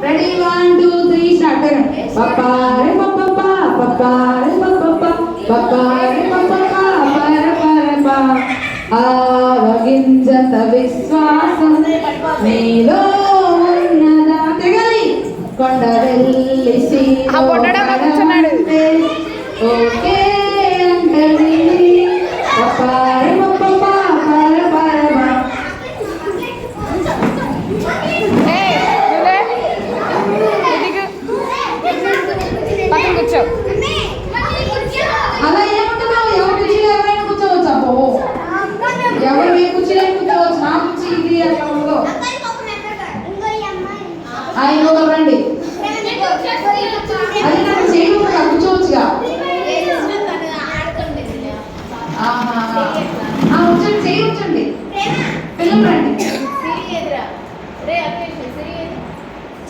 Ready 1 2 3 start. పప్పారే పప్పపా పప్పారే పప్పపా పప్పారే పప్పపా పరపరపా ఆవగింజత విశ్వాసం నీలో ఉన్నదా తెగలి కొండ వెళ్ళి ఓకే అంటది పప్పారే పప్పపా పరపరపా. అలా ఏముంటుందో ఎవరి కుర్చీలో ఎవరైనా కూర్చోవచ్చు. అబ్బో ఎవరు ఏ కుర్చీలో కూర్చోవచ్చు. నా కుర్చీ ఇది అట్లా ఉండదు. ఇంకొకరు రండి. అది నాకు చేయకుండా కూర్చోవచ్చుగా. వచ్చండి చేయవచ్చండి. పిల్లలు రండి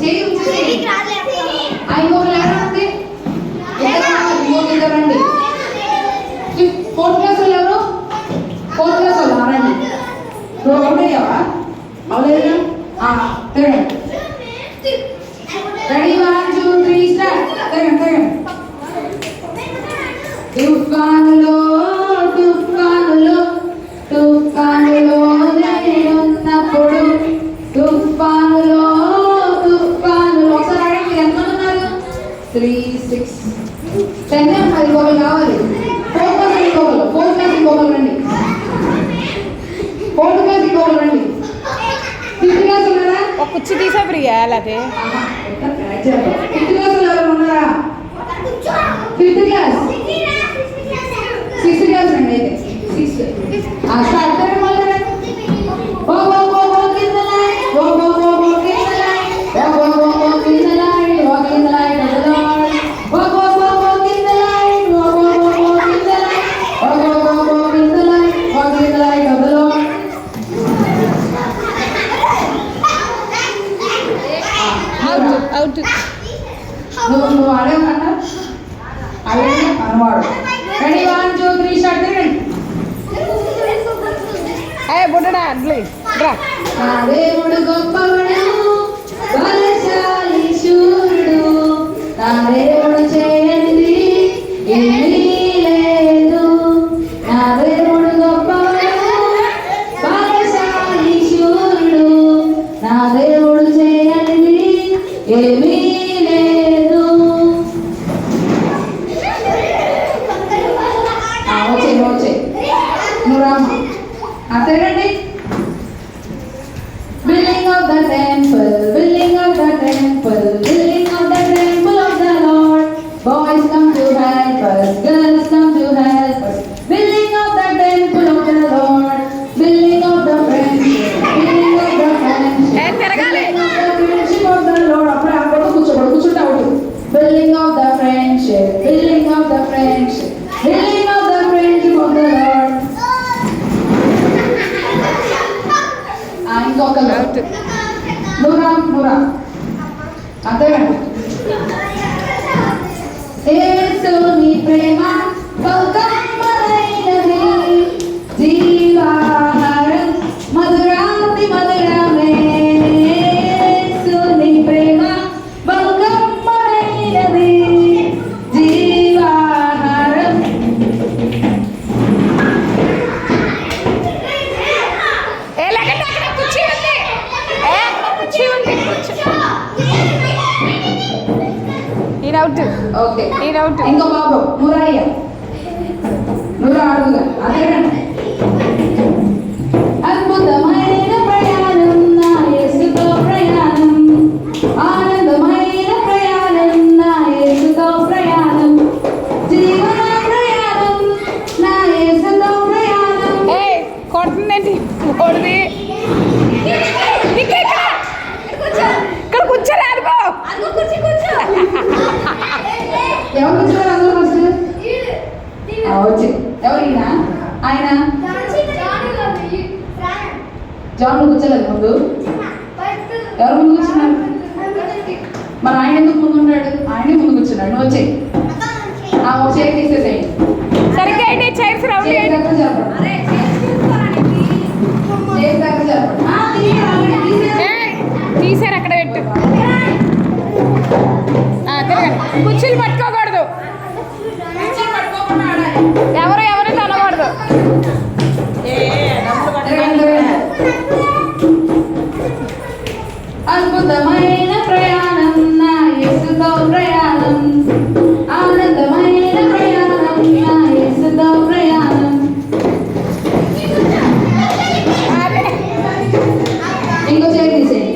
చేయవచ్చు. ఇంకొకరు ఎవరండి రండి. 4th క్లాస్ వాళ్ళు ఎవరు? 4th క్లాస్ వాళ్ళు రండి. నువ్వు అవుతాయావా? అవలేదా? తిరగండి. Ready 1 2 3 start. తిరగండి. తుఫానులో తుఫానులో తుఫానులో నేనున్నప్పుడు తుఫానులో తుఫానులో ఒకసారి అడగండి. ఎంతమంది ఉన్నారు? 3 6 10 అది గోగలు కావాలి. 4th క్లాస్ ఇంకోగలు 4th క్లాస్ ఇంకోగలు రండి. 4th క్లాస్ ఇంకోగలు రండి. 5th క్లాస్ ఉన్నారా? ఒక కుర్చీ తీసా ప్రియా అలాగే 5th క్లాస్ ఎవరు ఉన్నారా? 5th క్లాస్ 6th క్లాస్ రండి. అయితే 6th స్టార్ట్ చేయండి. మళ్ళీ oh oh oh walk in the light oh oh oh walk in the light oh oh oh walk in the light walk in the light of the Lord oh oh oh walk in the light oh oh oh walk in the light oh oh oh walk in the light walk in the light of the Lord. Out నువ్వు ఆడేవన్నా అదే అనవాడు. Ready 1 2 3 start చేయండి. బుడ్డడా అడ్లీ రా. నా దేవుడు గొప్పవాడు బలశాలి శూరుడు నా దేవుడు చేయండి ఏమీ లేదు. నా దేవుడు గొప్పవాడు బలశాలి శూరుడు నా దేవుడు చేయండి ఏమీ లేదు. వచ్చే నువ్వు రామ్మా. తిరగండి. Building of the temple, building of the temple, building of the temple of the Lord. Boys come to help us, girls come to help us. Building of the temple of the Lord, building of the friendship, building of the friendship, building of the friendship of the Lord. అప్పుడు అక్కడ కూర్చుంటావు. Building of the friendship, building of the friendship, building of the friendship of the Lord. ఇంకొకరు నూరా అంతేనండి. యేసుని ప్రేమ బహుకమ్మనైనది జీవాహారం మధురాతి మధురమే. యేసుని ప్రేమ బహుకమ్మనైనది జీవాహారం. Okay ఇంకో బాబు మురయ్య నువ్వు అడుగుగా అదేనండి. అద్భుతమైన ప్రయాణం నా యేసుతో ప్రయాణం ఆనందమైన ప్రయాణం నా యేసుతో ప్రయాణం జీవన ప్రయాణం నా యేసుతో ప్రయాణం. కొడుతుందండి కొడుది ఇక్కడ కూర్చోరా అనుకో. ఎవరు కూర్చున్నారు అందరూ ఫస్ట్ వచ్చి ఎవరైనా ఆయన జాన్ కూర్చోలేదు ముందు. ఎవరు ముందు కూర్చున్నారు? మరి ఆయన ఎందుకు ముందు ఉన్నాడు? ఆయనే ముందు కూర్చున్నాడు. నువ్వు వచ్చేయి. వచ్చే తీసేసేయండి. సరిగ్గా అయితే చైర్స్ రౌండ్ తీసారు అక్కడ కుర్చీలు పట్టుకోకూడదు. ఎవరు అనకూడదు. అద్భుతమైన ప్రయాణం నా యేసుతో ప్రయాణం, ఆనందమైన ప్రయాణం నా యేసుతో ప్రయాణం. ఇంకో చేతి తీసేయి,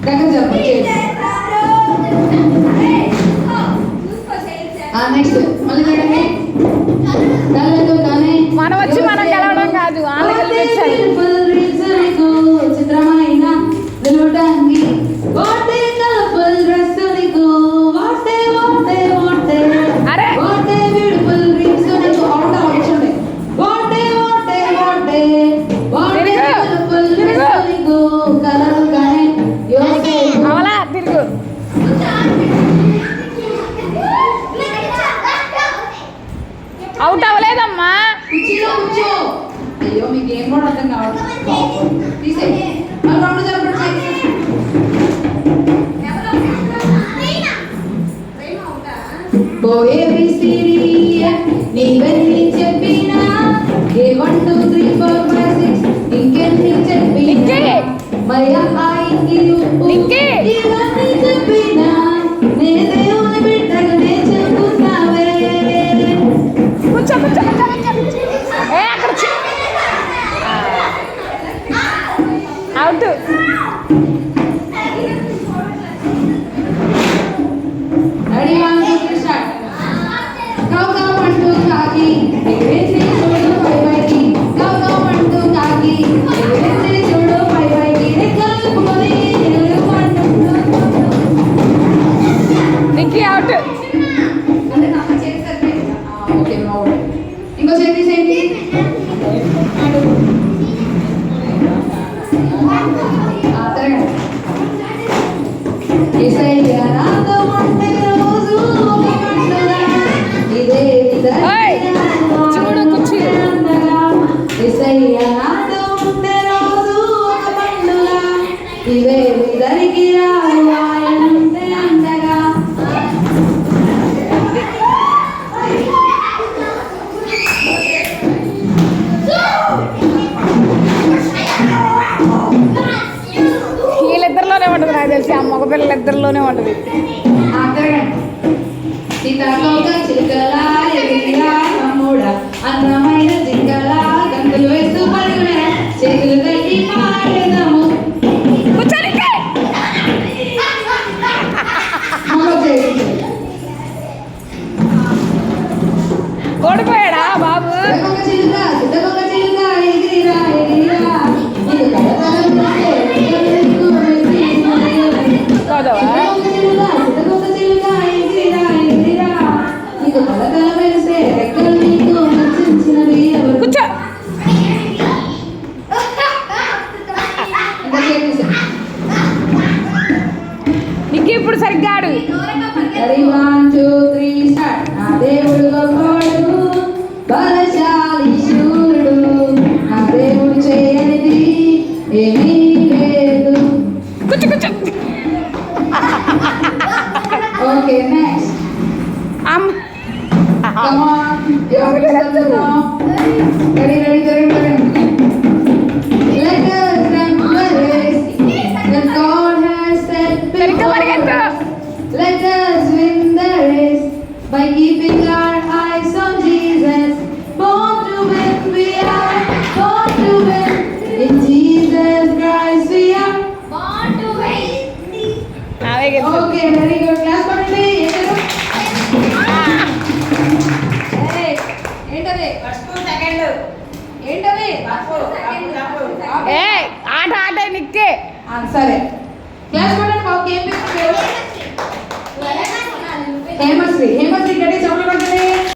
దగ్గర చెప్పు చేతి. నెక్స్ట్ మళ్ళీ చూడండి. మనం వచ్చి మనం గెలవడం కాదు, వాళ్ళకి చిత్రమైన నిలువడానికి వాటే కలర్ఫుల్ డ్రెస్ నీకు, వాటే వాటే వాటే అరే వాటే బ్యూటిఫుల్ డ్రీమ్స్ నీకు. అవుట్ వచ్చండి. What a what a what a what a colourful dress నీకు, కలర్ కానీ అవలా తిరుగు. అవుట్ అవ్వలేదమ్మా. కుర్చీలో కూర్చో. అయ్యో మీకు ఏం కూడా అర్థం కావట్లేదు. తీసేయి. మళ్ళీ రెండు జరపండి. నీవెన్ని చెప్పినా ఏ 1 2 3 4 5 6 ఇంకెన్ని చెప్పినా మరి అమ్మాయికి ఇవన్నీ చెప్పినా నే దేవుని బిడ్డగానే చెప్పుతావే. కూర్చో కూర్చో అక్కడ అవుట్. Ready 1 2 3 start. కౌ అంటూ కాకి ఎగిరేసి చూడు పైకి, కౌ అంటూ కాకి ఎగిరేసి చూడు పైకి, రెక్కలు విప్పుకొని నిక్కి అవుట్. అంటే నా చేతి సరిపోయింది. Okay no. ఇంకో చేతి తీసేయండి. తిరగండి. యేసయ్య నాతో ఉంటే రోజు ఒక పండుగ, ఇదే చూడు కుర్చీ. యేసయ్య నాతో ఉంటే రోజు ఒక పండుగ, ఇవే ఇద్దరికి రావు ఆయన ఉంటే అండగా. వీళ్ళిద్దరిలోనే ఉంటుంది నాకు తెలిసి, ఆ మగపిల్లలిద్దరిలోనే ఉంటుంది. సీతాకోక చిలుకలా ఎగిరిరా తమ్ముడా, అందమైన జింకలా గంతులు వేస్తూ పరుగురా, చేతులు కట్టి పాడేదాము. ఓడిపోయాడా బాబు? చిలుక చిలుక ఎగిరిరా ఎగిరిరా, నీకు కలకలం కాదవా? కూర్చో. నీకు ఇప్పుడు సరిగ్గా ఆడు. నా దేవుడు గొప్పవాడు, బలశాలి శూరుడు, నా దేవుడు చేయనిది ఏమీ లేదు. కూర్చో కూర్చో. Okay next. Come on, ready. Let us remember that God has set before us. Let us win the race by keeping our eyes on Jesus. Born to win, we are born to win. In Jesus Christ we are born to win. Okay, very good. Class party. ఆట నిక్కే. సరే class పడండి బాబు. ఏం పేరు? హేమశ్రీ. హేమశ్రీ గట్టి చదువు.